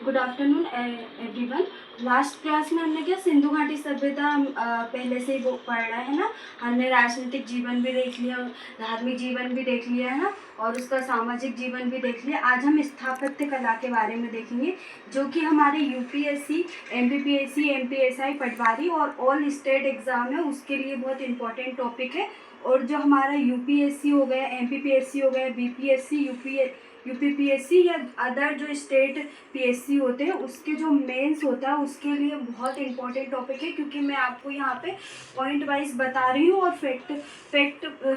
Good afternoon everyone. Last class में हमने क्या सिंधु घाटी सभ्यता पहले से ही वो पढ़ा है ना। हमने राजनीतिक जीवन भी देख लिया, धार्मिक जीवन भी देख लिया है ना, और उसका सामाजिक जीवन भी देख लिया। आज हम स्थापत्य कला के बारे में देखेंगे, जो कि हमारे यूपीएससी, एमपीपीएससी, एमपीएसआई, पटवारी और ऑल स्टेट एग्ज़ाम है, उसके लिए बहुत इंपॉर्टेंट टॉपिक है। और जो हमारा यूपीएससी हो गया, एमपीपीएससी हो गया, बीपीएससी, यूपीपीएससी या अदर जो स्टेट पीएससी होते हैं, उसके जो मेंस होता है उसके लिए बहुत इंपॉर्टेंट टॉपिक है, क्योंकि मैं आपको यहाँ पे पॉइंट वाइज बता रही हूँ और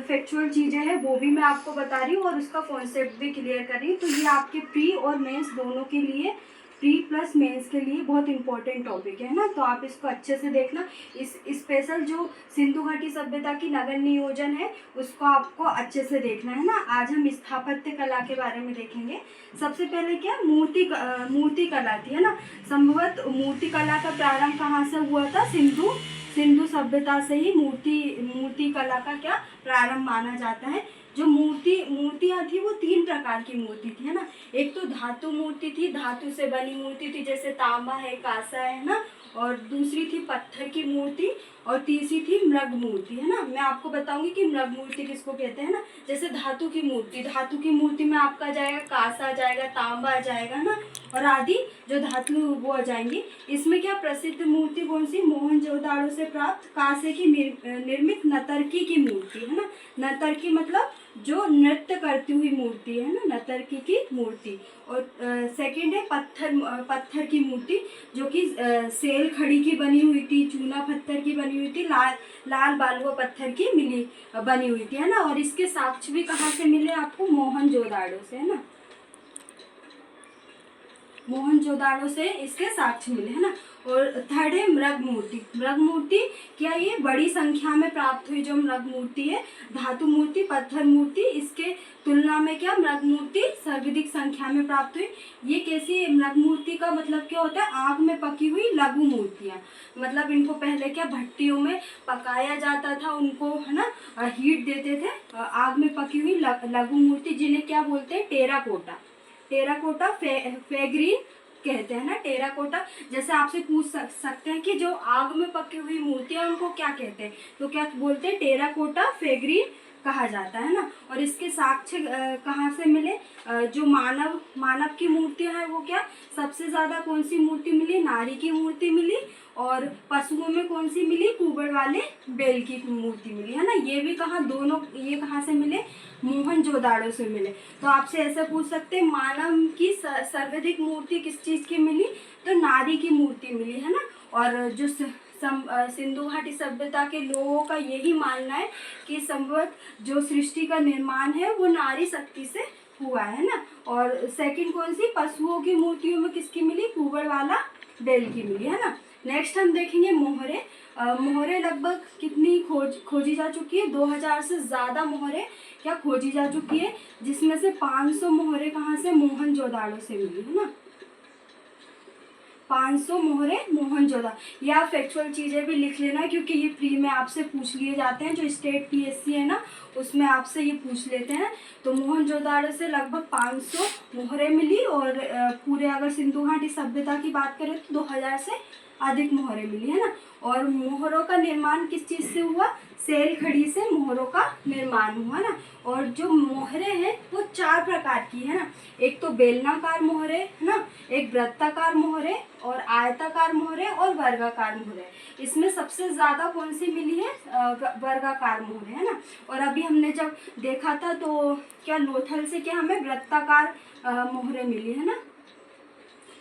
फैक्चुअल चीज़ें हैं वो भी मैं आपको बता रही हूँ और उसका कॉन्सेप्ट भी क्लियर कर रही हूँ। तो ये आपके प्री और मेंस दोनों के लिए, प्री प्लस मेंस के लिए बहुत इंपॉर्टेंट टॉपिक है ना। तो आप इसको अच्छे से देखना। इस स्पेशल जो सिंधु घाटी सभ्यता की नगर नियोजन है उसको आपको अच्छे से देखना है ना। आज हम स्थापत्य कला के बारे में देखेंगे। सबसे पहले क्या मूर्ति कला थी है ना। संभवत मूर्ति कला का प्रारंभ कहाँ से हुआ था? सिंधु सभ्यता से ही मूर्ति कला का क्या प्रारंभ माना जाता है। जो मूर्तियाँ थी वो 3 प्रकार की मूर्ति थी है ना। एक तो धातु मूर्ति थी, धातु से बनी मूर्ति थी, जैसे तांबा है, कांसा है ना। और दूसरी थी पत्थर की मूर्ति, और तीसरी थी मृग मूर्ति है ना। मैं आपको बताऊंगी कि मृग मूर्ति किसको कहते हैं ना। जैसे धातु की मूर्ति में आपका आ जाएगा कांसा, आ जाएगा तांबा, आ जाएगा ना, और आदि जो धातु वो आ जाएंगी। इसमें क्या प्रसिद्ध मूर्ति कौन सी? मोहनजोदाड़ो से प्राप्त कांसे की निर्मित नतर्की की मूर्ति है ना। नतर्की मतलब जो नृत्य करती हुई मूर्ति है ना, नतर्की की मूर्ति। और सेकंड है पत्थर की मूर्ति, जो कि सेल खड़ी की बनी हुई थी, चूना पत्थर की बनी हुई थी, लाल बालुआ पत्थर की बनी हुई थी है ना। और इसके साक्ष्य भी कहाँ से मिले आपको? मोहनजोदाड़ो से है ना। मोहनजोदाड़ो से इसके साक्ष्य मिले है ना। और थर्ड है मृग मूर्ति क्या ये बड़ी संख्या में प्राप्त हुई जो मृग मूर्ति है। धातु मूर्ति, पत्थर मूर्ति, इसके तुलना में क्या मृग मूर्ति सर्वाधिक संख्या में प्राप्त हुई। ये कैसी मृग मूर्ति का मतलब क्या होता है? आग में पकी हुई लघु मूर्तियाँ। मतलब इनको पहले क्या भट्टियों में पकाया जाता था, उनको है ना हीट देते थे। आग में पकी हुई लघु मूर्ति, जिन्हें क्या बोलते हैं? टेराकोटा फेग्रीन कहते हैं ना। टेराकोटा, जैसे आपसे पूछ सकते हैं कि जो आग में पकी हुई मूर्तियां उनको क्या कहते हैं, तो क्या बोलते हैं? टेराकोटा फेग्रीन कहा जाता है ना। और इसके साक्ष्य कहाँ से मिले? जो मानव की मूर्तियां हैं वो क्या सबसे ज़्यादा कौन सी मूर्ति मिली? नारी की मूर्ति मिली। और पशुओं में कौन सी मिली? कुबड़ वाले बैल की मूर्ति मिली है ना। ये भी दोनों ये कहाँ से मिले? मोहनजोदाड़ो से मिले। तो आपसे ऐसे पूछ सकते हैं मानव की सर्वाधिक मूर्ति किस चीज़ की मिली? तो नारी की मूर्ति मिली है ना। और जो सिंधु घाटी सभ्यता के लोगों का यही मानना है कि संभवत जो सृष्टि का निर्माण है वो नारी शक्ति से हुआ है ना। और सेकंड कौन सी? पशुओं की मूर्तियों में किसकी मिली? कुबड़ वाला बैल की मिली है ना। नेक्स्ट हम देखेंगे मोहरे। मोहरे लगभग कितनी खोजी जा चुकी है? 2000 से ज़्यादा मोहरे क्या खोजी जा चुकी है, जिसमें से 500 मोहरे कहाँ से? मोहनजोदाड़ो से मिली है ना। 500 मोहरे मोहनजोदाड़ो। या फैक्चुअल चीज़ें भी लिख लेना, क्योंकि ये प्री में आपसे पूछ लिए जाते हैं। जो स्टेट पीएससी है ना उसमें आपसे ये पूछ लेते हैं। तो मोहनजोदाड़ो से लगभग 500 मोहरे मिली। और पूरे अगर सिंधु घाटी सभ्यता की बात करें तो 2000 से अधिक मोहरे मिली है ना। और मोहरों का निर्माण किस चीज़ से हुआ? सेल खड़ी से मोहरों का निर्माण हुआ ना। और जो मोहरे हैं वो 4 प्रकार की है ना। एक तो बेलनाकार मोहरे है ना, एक वृत्ताकार मोहरे, और आयताकार मोहरे, और वर्गाकार मोहरे। इसमें सबसे ज़्यादा कौन सी मिली है? वर्गाकार मोहरे है ना। और अभी हमने जब देखा था तो क्या लोथल से क्या हमें वृत्ताकार मोहरे मिली है ना।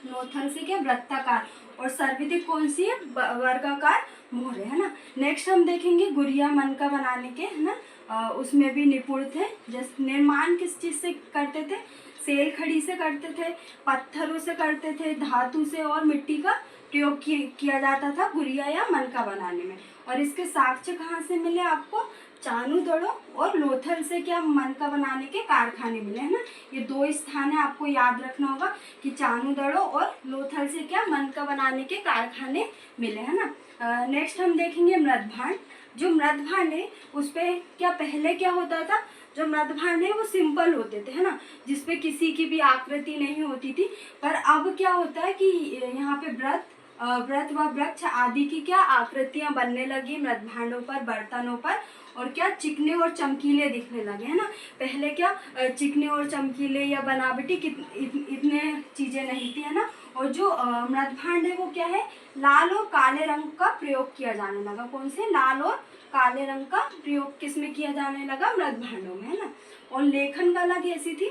लोथल से क्या वृत्ताकार, और सर्वाधिक कौन सी है? वर्गाकार मोहरे है ना। नेक्स्ट हम देखेंगे गुड़िया मनका बनाने के है ना। उसमें भी निपुण थे। जैसे निर्माण किस चीज़ से करते थे? सेल खड़ी से करते थे, पत्थरों से करते थे, धातु से, और मिट्टी का प्रयोग किया जाता था गुड़िया या मनका बनाने में। और इसके साक्ष्य कहाँ से मिले आपको? चानूदड़ो और लोथल से क्या मनका बनाने के कारखाने मिले, है ना। ये दो स्थान है, आपको याद रखना होगा कि चानूदड़ो और लोथल से क्या मनका बनाने के कारखाने मिले, है ना। नेक्स्ट हम देखेंगे मृदभांड। जो मृदभांड है उस पर क्या पहले क्या होता था, जो मृदभांड है वो सिंपल होते थे, है ना, जिसपे किसी की भी आकृति नहीं होती थी। पर अब क्या होता है कि यहाँ पे व्रत व वृक्ष आदि की क्या आकृतियां बनने लगी मृदभांडों पर, बर्तनों पर, और क्या चिकने और चमकीले दिखने लगे, है ना। पहले क्या चिकने और चमकीले या बनावटी इतने चीजें नहीं थी, है ना। और जो मृदभांड है वो क्या है, लाल और काले रंग का प्रयोग किया जाने लगा। कौन से, लाल और काले रंग का प्रयोग किसमें किया जाने लगा, मृदभांडों में, है ना। और लेखन कला कैसी थी,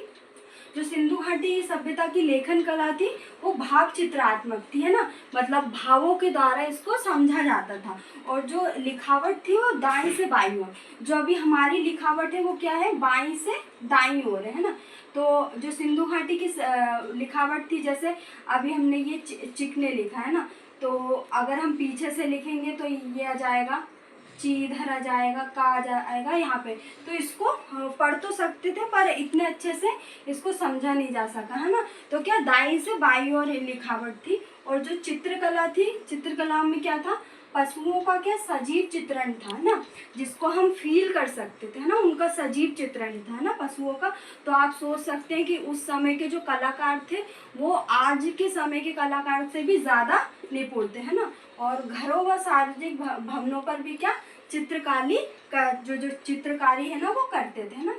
जो सिंधु घाटी सभ्यता की लेखन कला थी वो भाव चित्रात्मक थी, है ना, मतलब भावों के द्वारा इसको समझा जाता था। और जो लिखावट थी वो दाईं से बाईं ओर, जो अभी हमारी लिखावट है वो क्या है, बाईं से दाईं ओर है ना। तो जो सिंधु घाटी की लिखावट थी, जैसे अभी हमने ये चिकने लिखा है ना, तो अगर हम पीछे से लिखेंगे तो ये आ जाएगा, ची इधर आ जाएगा, का आ जाएगा यहाँ पे। तो इसको पढ़ तो सकते थे पर इतने अच्छे से इसको समझा नहीं जा सका, है ना। तो क्या दाईं से बाईं ओर लिखावट थी। और जो चित्रकला थी, चित्रकला में क्या था, पशुओं का क्या सजीव चित्रण था ना, जिसको हम फील कर सकते थे, है ना, उनका सजीव चित्रण था ना पशुओं का। तो आप सोच सकते हैं कि उस समय के जो कलाकार थे वो आज के समय के कलाकार से भी ज़्यादा निपुण थे, है ना। और घरों व सार्वजनिक भवनों पर भी क्या चित्रकारी का जो चित्रकारी है ना वो करते थे, है ना।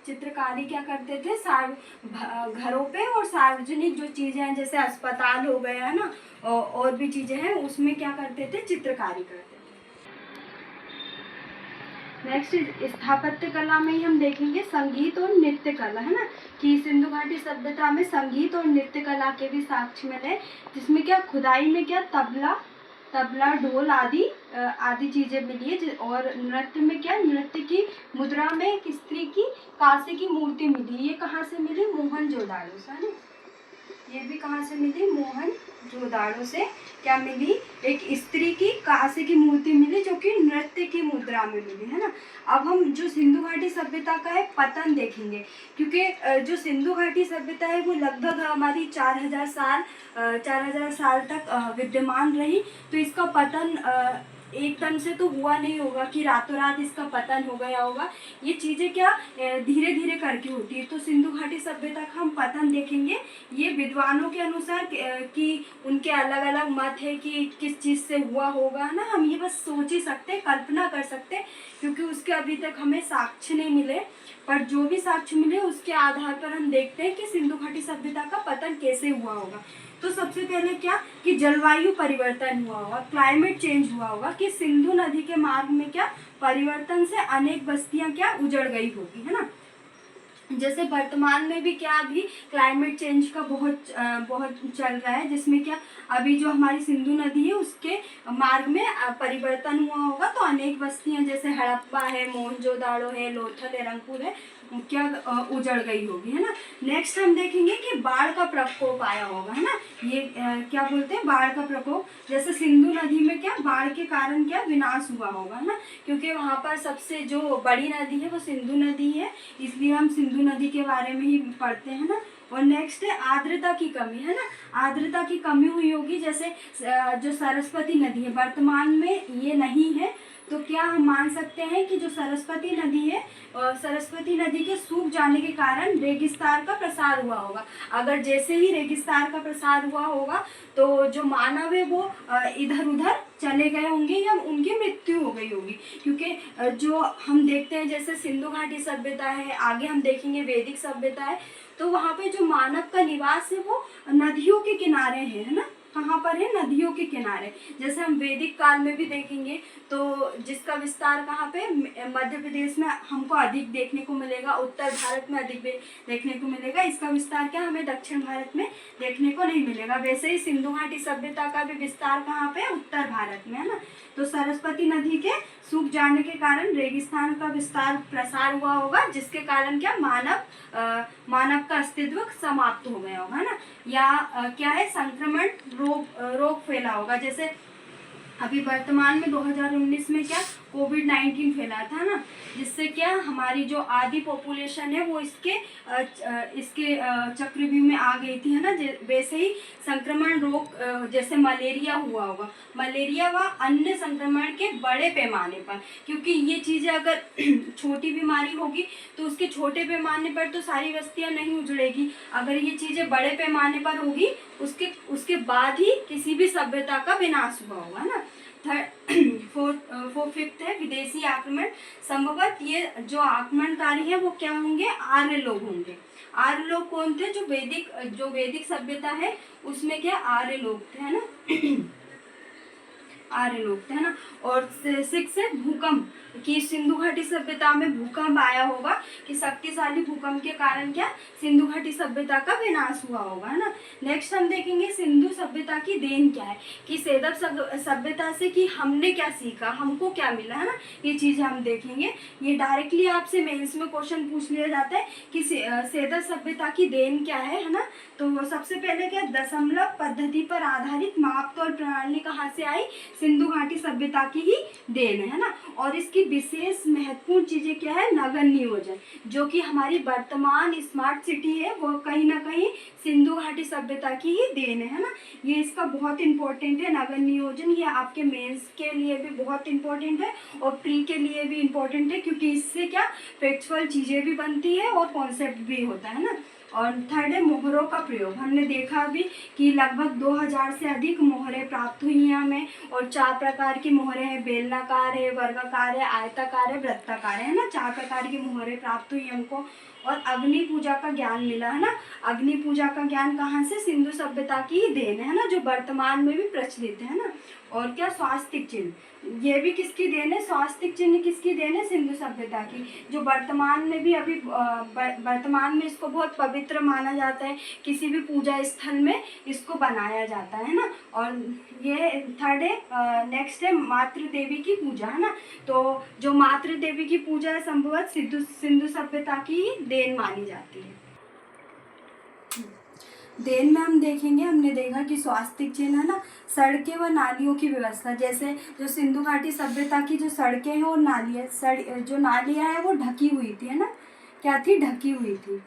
चित्रकारी क्या करते थे, घरों पे और सार्वजनिक जो चीज़ें हैं जैसे अस्पताल हो गए, है ना, और भी चीज़ें हैं उसमें क्या करते थे, चित्रकारी करते थे। नेक्स्ट स्थापत्य कला में ही हम देखेंगे संगीत और नृत्य कला, है ना, कि सिंधु घाटी सभ्यता में संगीत और नृत्य कला के भी साक्ष्य मिले, जिसमें क्या खुदाई में क्या तबला ढोल आदि चीजें मिली है। और नृत्य में क्या, नृत्य की मुद्रा में एक स्त्री की कांसे की मूर्ति मिली। ये कहाँ से मिली, मोहनजोदाड़ो से, है ना। ये भी कहाँ से मिली, मोहनजोदाड़ो से क्या मिली, एक स्त्री की कांसे की मूर्ति मिली जो कि नृत्य की मुद्रा में मिली, है ना। अब हम जो सिंधु घाटी सभ्यता का है पतन देखेंगे, क्योंकि जो सिंधु घाटी सभ्यता है वो लगभग हमारी 4000 साल तक विद्यमान रही। तो इसका पतन एकदम से तो हुआ नहीं होगा कि रातों रात इसका पतन हो गया होगा। ये चीज़ें क्या धीरे धीरे करके होती है। तो सिंधु घाटी सभ्यता का हम पतन देखेंगे, ये विद्वानों के अनुसार कि उनके अलग अलग मत है कि किस चीज़ से हुआ होगा ना। हम ये बस सोच ही सकते, कल्पना कर सकते, क्योंकि उसके अभी तक हमें साक्ष्य नहीं मिले। पर जो भी साक्ष्य मिले उसके आधार पर हम देखते हैं कि सिंधु घाटी सभ्यता का पतन कैसे हुआ होगा। तो सबसे पहले क्या कि जलवायु परिवर्तन हुआ होगा, क्लाइमेट चेंज हुआ होगा, कि सिंधु नदी के मार्ग में क्या परिवर्तन से अनेक बस्तियां क्या उजड़ गई होगी, है ना। जैसे वर्तमान में भी क्या अभी क्लाइमेट चेंज का बहुत चल रहा है, जिसमें क्या अभी जो हमारी सिंधु नदी है उसके मार्ग में परिवर्तन हुआ होगा। तो अनेक बस्तियां जैसे हड़प्पा है, मोहनजोदाड़ो है, लोथल है, रंगपुर है, क्या उजड़ गई होगी, है ना। नेक्स्ट हम देखेंगे कि बाढ़ का प्रकोप आया होगा, है ना। ये क्या बोलते हैं, बाढ़ का प्रकोप। जैसे सिंधु नदी में क्या बाढ़ के कारण क्या विनाश हुआ होगा, है ना, क्योंकि वहाँ पर सबसे जो बड़ी नदी है वो सिंधु नदी है, इसलिए हम सिंधु नदी के बारे में ही पढ़ते हैं ना। और नेक्स्ट है आर्द्रता की कमी, है ना। आर्द्रता की कमी हुई होगी, जैसे जो सरस्वती नदी है वर्तमान में ये नहीं है। तो क्या हम मान सकते हैं कि जो सरस्वती नदी है, सरस्वती नदी के सूख जाने के कारण रेगिस्तान का प्रसार हुआ होगा। अगर जैसे ही रेगिस्तान का प्रसार हुआ होगा तो जो मानव है वो इधर उधर चले गए होंगे या उनकी मृत्यु हो गई होगी। क्योंकि जो हम देखते हैं जैसे सिंधु घाटी सभ्यता है, आगे हम देखेंगे वैदिक सभ्यता है, तो वहाँ पे जो मानव का निवास है वो नदियों के किनारे है ना। कहाँ पर है, नदियों के किनारे। जैसे हम वैदिक काल में भी देखेंगे तो जिसका विस्तार कहाँ पे, मध्य प्रदेश में हमको अधिक देखने को मिलेगा, उत्तर भारत में अधिक देखने को मिलेगा। इसका विस्तार क्या हमें दक्षिण भारत में देखने को नहीं मिलेगा। वैसे ही सिंधु घाटी सभ्यता का भी विस्तार कहाँ पे, उत्तर भारत में, है ना। तो सरस्वती नदी के सूख जाने के कारण रेगिस्तान का विस्तार प्रसार हुआ होगा, जिसके कारण क्या मानव का अस्तित्व समाप्त हो गया होगा, है ना। या क्या है, संक्रमण रोग फैला होगा। जैसे अभी वर्तमान में 2019 में क्या कोविड-19 फैला था ना, जिससे क्या हमारी जो आधी पॉपुलेशन है वो इसके चक्रव्यूह में आ गई थी, है ना। वैसे ही संक्रमण रोग जैसे मलेरिया हुआ होगा, मलेरिया व अन्य संक्रमण के बड़े पैमाने पर, क्योंकि ये चीज़ें अगर छोटी बीमारी होगी तो उसके छोटे पैमाने पर तो सारी बस्तियां नहीं उजड़ेगी, अगर ये चीज़ें बड़े पैमाने पर होगी उसके बाद ही किसी भी सभ्यता का विनाश हुआ होगा ना। फिफ्थ है विदेशी आक्रमण। संभवत ये जो आक्रमणकारी है वो क्या होंगे, आर्य लोग होंगे। आर्य लोग कौन थे, जो वैदिक सभ्यता है उसमें क्या आर्य लोग थे, है ना। आर्य लोग थे, है ना। और 6 है भूकंप, कि सिंधु घाटी सभ्यता में भूकंप आया होगा, कि शक्तिशाली भूकंप के कारण क्या सिंधु घाटी सभ्यता का विनाश हुआ होगा, है ना। नेक्स्ट हम देखेंगे सिंधु सभ्यता की देन क्या है, कि सेदब सभ्यता से कि हमने क्या सीखा, हमको क्या मिला, है ना। ये चीज़ हम देखेंगे। ये डायरेक्टली आपसे मेंस में क्वेश्चन पूछ लिया जाता है कि सेदब सभ्यता की देन क्या है ना। तो सबसे पहले क्या दशमलव पद्धति पर आधारित मापतौल प्रणाली कहाँ से आई, सिंधु घाटी सभ्यता की ही देन है ना। और इसकी विशेष महत्वपूर्ण चीजें क्या है, नगर नियोजन, जो कि हमारी वर्तमान स्मार्ट सिटी है वो कहीं ना कहीं सिंधु घाटी सभ्यता की ही देन है ना। ये इसका बहुत इंपॉर्टेंट है नगर नियोजन, ये आपके मेंस के लिए भी बहुत इंपॉर्टेंट है और प्री के लिए भी इंपॉर्टेंट है, क्योंकि इससे क्या फैक्चुअल चीजें भी बनती है और कॉन्सेप्ट भी होता है ना। और थर्ड है मोहरों का प्रयोग। हमने देखा अभी कि लगभग 2000 से अधिक मोहरें प्राप्त हुई हैं हमें, और 4 प्रकार की मोहरें हैं, बेलनाकार है, वर्गाकार है, आयताकार है, वृत्ताकार है ना। 4 प्रकार की मोहरें प्राप्त हुई हमको। और अग्नि पूजा का ज्ञान मिला है ना। अग्नि पूजा का ज्ञान कहाँ से, सिंधु सभ्यता की ही देन है ना, जो वर्तमान में भी प्रचलित है ना। और क्या स्वास्तिक चिन्ह, ये भी किसकी देन है, स्वास्तिक चिन्ह किसकी देन है, सिंधु सभ्यता की, जो वर्तमान में भी अभी वर्तमान में इसको बहुत पवित्र माना जाता है, किसी भी पूजा स्थल में इसको बनाया जाता है ना। और ये थर्ड है। नेक्स्ट है मातृ देवी की पूजा, है ना। तो जो मातृ देवी की पूजा है संभवत सिंधु सभ्यता की देन मानी जाती है। देन में हम देखेंगे, हमने देखा कि स्वास्तिक चिन्ह है ना, सड़कें व नालियों की व्यवस्था, जैसे जो सिंधु घाटी सभ्यता की जो सड़कें हैं और नालियाँ, जो नालियाँ हैं वो ढकी हुई थी, है ना, क्या थी, ढकी हुई थी।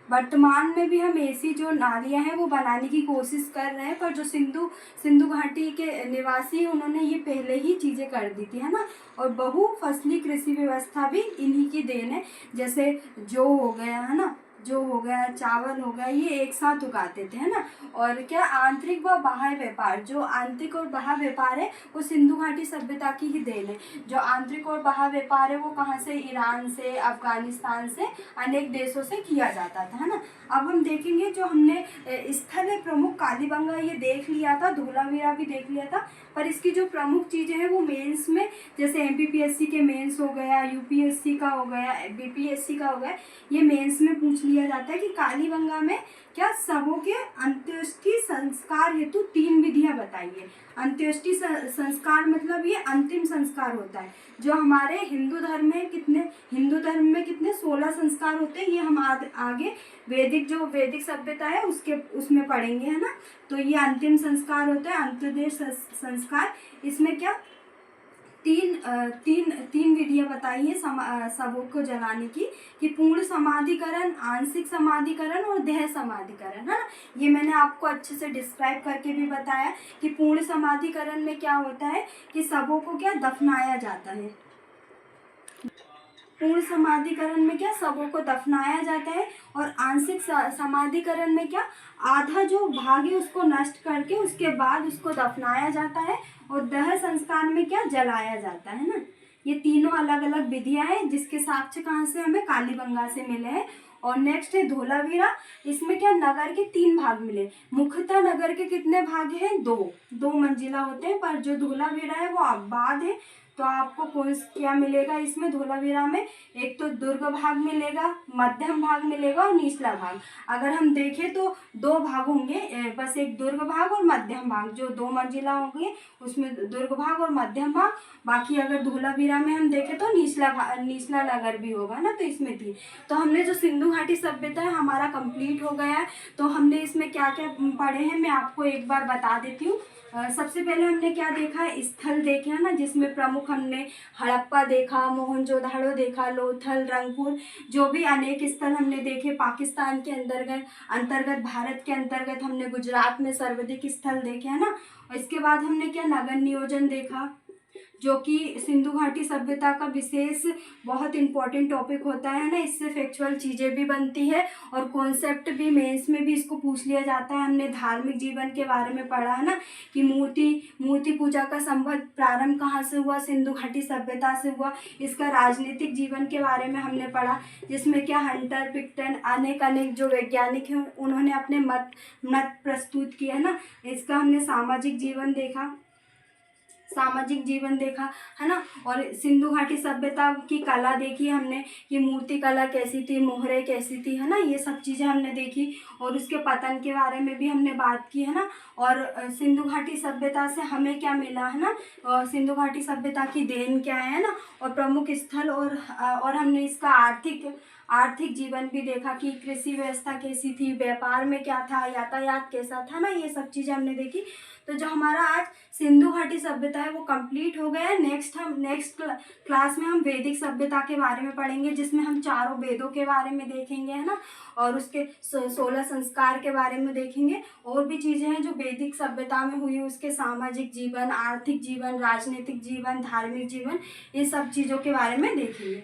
वर्तमान में भी हम ऐसी जो नालियाँ हैं वो बनाने की कोशिश कर रहे हैं, पर जो सिंधु घाटी के निवासी उन्होंने ये पहले ही चीज़ें कर दी थी, है ना। और बहुफसली कृषि व्यवस्था भी इन्हीं की देन है, जैसे जो हो गया, है ना, जो हो गया, चावल हो गया, ये एक साथ उगाते थे, है ना। और क्या आंतरिक व बाह्य व्यापार, जो आंतरिक और बाह्य व्यापार है वो सिंधु घाटी सभ्यता की ही देन है। जो आंतरिक और बाह्य व्यापार है वो कहाँ से, ईरान से, अफगानिस्तान से, अनेक देशों से किया जाता था, है ना। अब हम देखेंगे जो हमने स्थल प्रमुख कालीबंगा ये देख लिया था, धोलावीरा भी देख लिया था, पर इसकी जो प्रमुख चीज़ें हैं वो मेंस में, जैसे MPPSC के मेंस हो गया, UPSC का हो गया, BPSC का हो गया, ये मेंस में पूछ लिया जाता है कि कालीबंगा में क्या शवों के अंत्येष्टि संस्कार हेतु 3 विधियां बताइए। अंत्येष्टि संस्कार मतलब ये अंतिम संस्कार होता है, जो हमारे हिंदू धर्म में कितने 16 संस्कार होते हैं, ये हम आगे वैदिक सभ्यता है उसमें पढ़ेंगे, है ना। तो ये अंतिम संस्कार होता है, अंत्योदय संस्कार। इसमें क्या तीन विधियां बताई है शवों को जलाने की, कि पूर्ण समाधिकरण, आंशिक समाधिकरण और देह समाधिकरण, है ना। ये मैंने आपको अच्छे से डिस्क्राइब करके भी बताया कि पूर्ण समाधिकरण में क्या होता है कि शवों को क्या दफनाया जाता है। पूर्ण समाधिकरण में क्या शवों को दफनाया जाता है, और आंशिक समाधिकरण में क्या आधा जो भाग है उसको नष्ट करके उसके बाद उसको दफनाया जाता है, और दह संस्कार में क्या जलाया जाता है ना। ये तीनों अलग अलग विधियां हैं, जिसके साक्ष्य कहाँ से हमें कालीबंगा से मिले हैं। और नेक्स्ट है धोलावीरा। इसमें क्या नगर के 3 भाग मिले। मुख्यतः नगर के कितने भाग हैं, 2 मंजिला होते हैं, पर जो धोलावीरा है वो आबाद है। तो आपको क्या मिलेगा इसमें धोलावीरा में, एक तो दुर्ग भाग मिलेगा, मध्यम भाग मिलेगा और निचला भाग। अगर हम देखें तो 2 भाग होंगे, बस एक दुर्ग भाग और मध्यम भाग, जो 2 मंजिला होंगे उसमें दुर्ग भाग और मध्यम भाग। बाकी अगर धोलावीरा में हम देखें तो निचला नगर भी होगा ना, तो इसमें 3। तो हमने जो सिंधु घाटी सभ्यता है हमारा कंप्लीट हो गया है। तो हमने इसमें क्या क्या पढ़े हैं मैं आपको एक बार बता देती हूँ। सबसे पहले हमने क्या देखा, स्थल देखे हैं ना, जिसमें प्रमुख हमने हड़प्पा देखा, मोहनजोदड़ो देखा, लोथल, रंगपुर, जो भी अनेक स्थल हमने देखे। पाकिस्तान के अंतर्गत भारत के अंतर्गत हमने गुजरात में सर्वाधिक स्थल देखे हैं ना। और इसके बाद हमने क्या, नगर नियोजन देखा, जो कि सिंधु घाटी सभ्यता का विशेष बहुत इम्पोर्टेंट टॉपिक होता है ना। इससे फैक्चुअल चीज़ें भी बनती है और कॉन्सेप्ट भी मेंस में भी इसको पूछ लिया जाता है। हमने धार्मिक जीवन के बारे में पढ़ा है ना, कि मूर्ति पूजा का संबंध प्रारंभ कहाँ से हुआ, सिंधु घाटी सभ्यता से हुआ। इसका राजनीतिक जीवन के बारे में हमने पढ़ा, जिसमें क्या हंटर पिक्टन अनेक जो वैज्ञानिक हैं उन्होंने अपने मत प्रस्तुत किया है ना। इसका हमने सामाजिक जीवन देखा है ना। और सिंधु घाटी सभ्यता की कला देखी हमने, कि मूर्ति कला कैसी थी, मोहरे कैसी थी, है ना। ये सब चीज़ें हमने देखी और उसके पतन के बारे में भी हमने बात की है ना। और सिंधु घाटी सभ्यता से हमें क्या मिला है ना, और सिंधु घाटी सभ्यता की देन क्या है ना, और प्रमुख स्थल, और हमने इसका आर्थिक जीवन भी देखा, कि कृषि व्यवस्था कैसी थी, व्यापार में क्या था, यातायात कैसा था ना। ये सब चीज़ें हमने देखी। तो जो हमारा आज सिंधु घाटी सभ्यता है वो कंप्लीट हो गया है। नेक्स्ट क्लास में हम वैदिक सभ्यता के बारे में पढ़ेंगे, जिसमें हम चारों वेदों के बारे में देखेंगे, है ना। और उसके 16 संस्कार के बारे में देखेंगे। और भी चीज़ें हैं जो वैदिक सभ्यता में हुई, उसके सामाजिक जीवन, आर्थिक जीवन, राजनीतिक जीवन, धार्मिक जीवन, ये सब चीज़ों के बारे में देखेंगे।